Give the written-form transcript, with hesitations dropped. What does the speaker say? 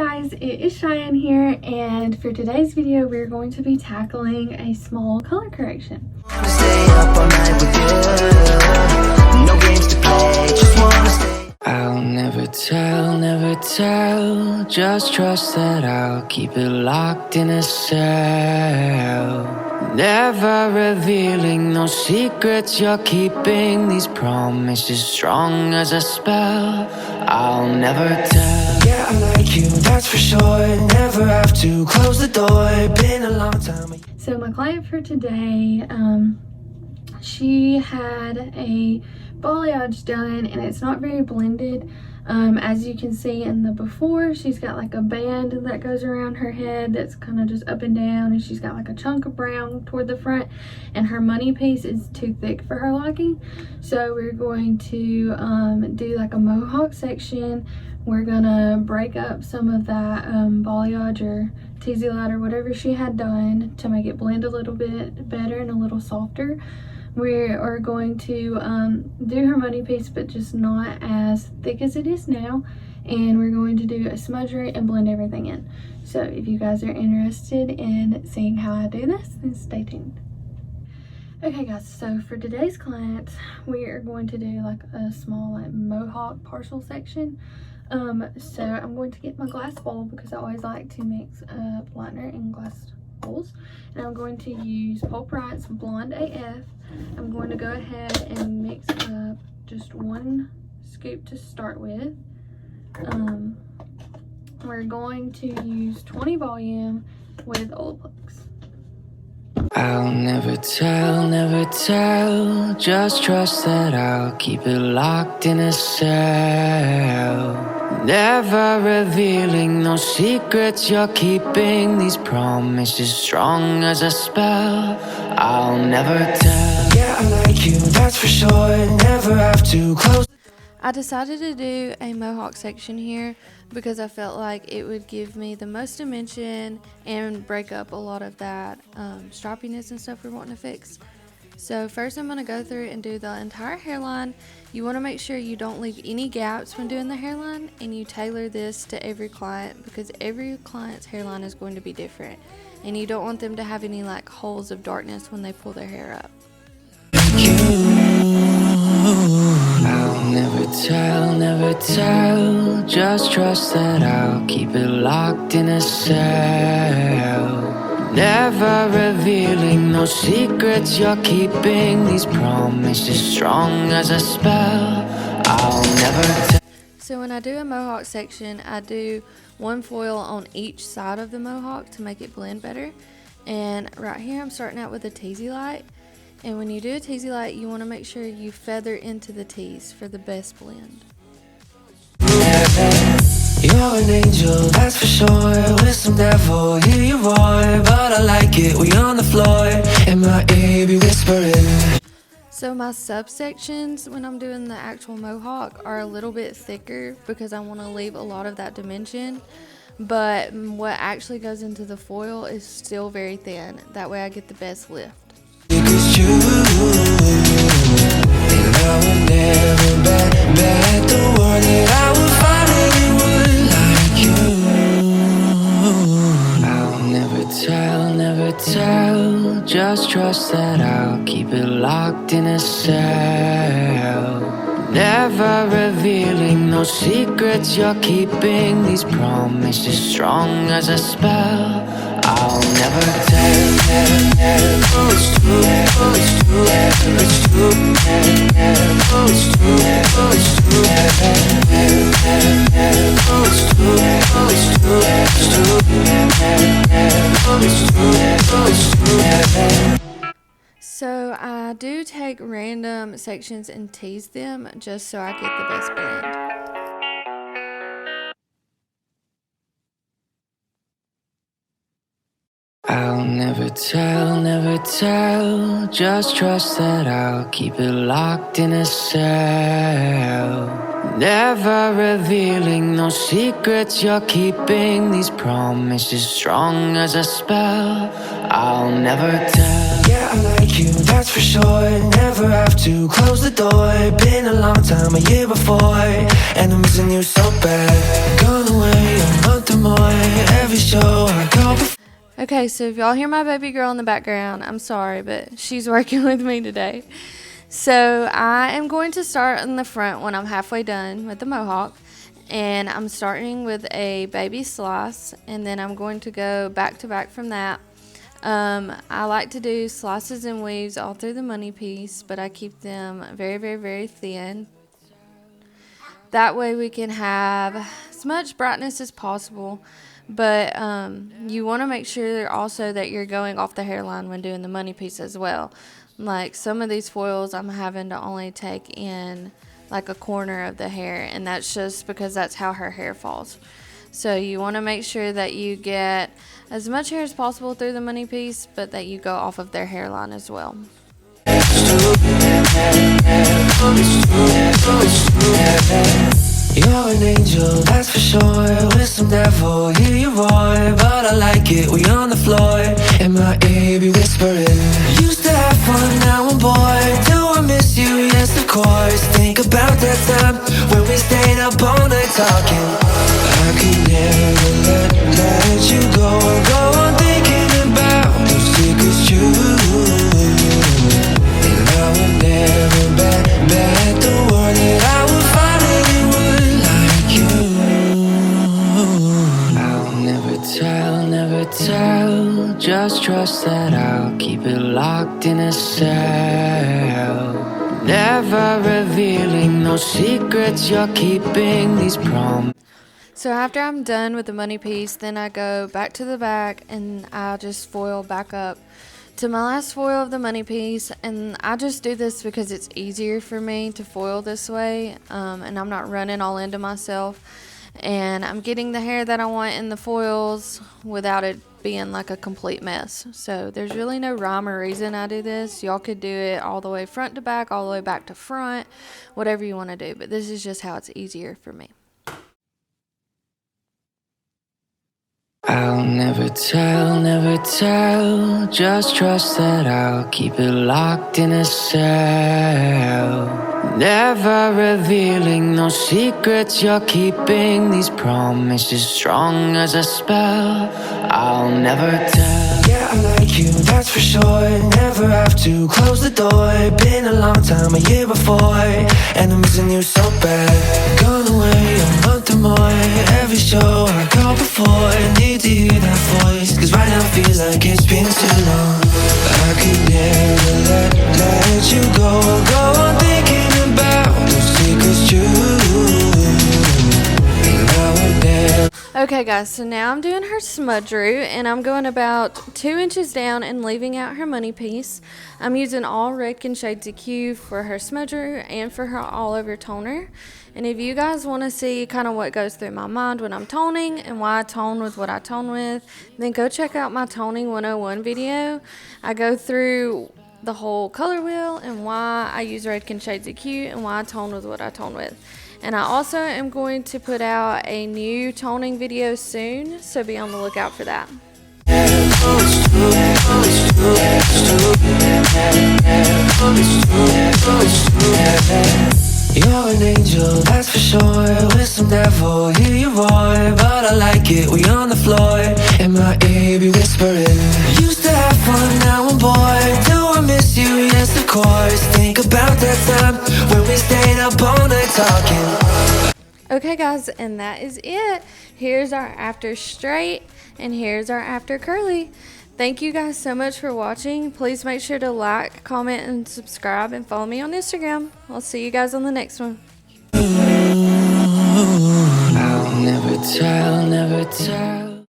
guys, it is Cheyenne here, and for today's video we're going to be tackling a small color correction. Stay up all night with you. No games to play, just wanna stay. I'll never tell, just trust that I'll keep it locked in a cell. Never revealing no secrets you're keeping, these promises strong as a spell. I'll never tell. Yeah, I like you, that's for sure. Never have to close the door, been a long time. So my client for today, she had a balayage done and it's not very blended. As you can see in the before, she's got like a band that goes around her head that's kind of just up and down, and she's got like a chunk of brown toward the front, and her money piece is too thick for her liking. So we're going to do like a mohawk section. We're gonna break up some of that balayage or teasy light or whatever she had done to make it blend a little bit better and a little softer. We are going to do her money piece, but just not as thick as it is now, and we're going to do a smudgery and blend everything in. So if you guys are interested in seeing how I do this, then stay tuned. Okay guys, so for today's client we are going to do like a small like mohawk partial section. So I'm going to get my glass bowl because I always like to mix up liner in glass bowls, and I'm going to use Pulp Right's Blonde AF. I'm going to go ahead and mix up just one scoop to start with. We're going to use 20 volume with Olaplex. I'll never tell, just trust that I'll keep it locked in a cell. Never revealing no secrets you're keeping, these promises strong as a spell. I'll never tell. Yeah, I like you, that's for sure. Never have to close. I decided to do a mohawk section here because I felt like it would give me the most dimension and break up a lot of that stroppiness and stuff we're wanting to fix. So first I'm going to go through and do the entire hairline. You want to make sure you don't leave any gaps when doing the hairline, and you tailor this to every client because every client's hairline is going to be different, and you don't want them to have any like holes of darkness when they pull their hair up. I'll never tell, just trust that I'll keep it locked in a cell. Never revealing no secrets you're keeping, these promises strong as a spell. I'll never tell. So when I do a mohawk section, I do one foil on each side of the mohawk to make it blend better. And right here I'm starting out with a teasy light. And when you do a teasy light, you want to make sure you feather into the tease for the best blend. You're an angel, that's for sure. With some devil, hear you roar. But I like it, we on the floor. In my ear, be whispering. So my subsections when I'm doing the actual mohawk are a little bit thicker because I want to leave a lot of that dimension. But what actually goes into the foil is still very thin. That way I get the best lift. Because you, and I would never bet the word that I would find anyone like you. I'll never tell, just trust that I'll keep it locked in a cell. Never revealing no secrets you're keeping, these promises strong as a spell. I'll never tell. Oh, it's true. Oh, it's true. It's true. Oh, it's true. Oh, it's true. Oh, it's true. Oh, it's true. It's true. Oh, it's true. Oh, it's true. So I do take random sections and tease them just so I get the best blend. I'll never tell, just trust that I'll keep it locked in a cell. Never revealing no secrets you're keeping, these promises strong as a spell. I'll never tell. Yeah, I like you, that's for sure. Never have to close the door. Been a long time, a year before, and I'm missing you so bad. Gone away a month or more. Okay, so if y'all hear my baby girl in the background, I'm sorry, but she's working with me today. So I am going to start in the front when I'm halfway done with the Mohawk. And I'm starting with a baby slice, and then I'm going to go back to back from that. I like to do slices and weaves all through the money piece, but I keep them very, very, very thin. That way we can have as much brightness as possible, but you want to make sure also that you're going off the hairline when doing the money piece as well. Like some of these foils I'm having to only take in like a corner of the hair, and that's just because that's how her hair falls. So you want to make sure that you get as much hair as possible through the money piece, but that you go off of their hairline as well. You're an angel, that's for sure. With some devil, hear you roar. But I like it, we on the floor. In my ear, be whispering. Used to have fun, now I'm bored. Do I miss you? Yes, of course. Think about that time when we stayed up all night talking. I could never let you go. Go on thinking about those secrets true. And I would never bet the word that I would find anyone like you. I'll never tell. Just trust that I'll keep it locked in a cell. Never revealing no secrets you're keeping, these promises. So after I'm done with the money piece, then I go back to the back and I'll just foil back up to my last foil of the money piece. And I just do this because it's easier for me to foil this way, and I'm not running all into myself, and I'm getting the hair that I want in the foils without it being like a complete mess. So there's really no rhyme or reason I do this. Y'all could do it all the way front to back, all the way back to front, whatever you want to do, but this is just how it's easier for me. I'll never tell. Just trust that I'll keep it locked in a cell. Never revealing no secrets you're keeping, these promises strong as a spell. I'll never tell. Yeah, I like you, that's for sure. Never have to close the door. Been a long time, a year before, and I'm missing you so bad. Gone away a month or more. Every show I go before, need to hear that voice, cause right now feels like it's been too long. I could never let you go. Go on thinking about those secrets true. And I would never. Okay guys, so now I'm doing her smudge root, and I'm going about 2 inches down and leaving out her money piece. I'm using all Redken shades of Q for her smudge root and for her all over toner. And if you guys want to see kind of what goes through my mind when I'm toning and why I tone with what I tone with, then go check out my toning 101 video. I go through the whole color wheel and why I use Redken shades of Q and why I tone with what I tone with. And I also am going to put out a new toning video soon, so be on the lookout for that. You're an angel, that's for sure. With some devil, hear you roar. But I like it, we on the floor. In my ear, be whispering. Used to have fun, now I'm bored. Do I miss you? Yes, of course. Think about that time when we stayed up all night talking. Okay guys, and that is it. Here's our after straight, and here's our after curly. Thank you guys so much for watching. Please make sure to like, comment, and subscribe, and follow me on Instagram. I'll see you guys on the next one. I'll never tell.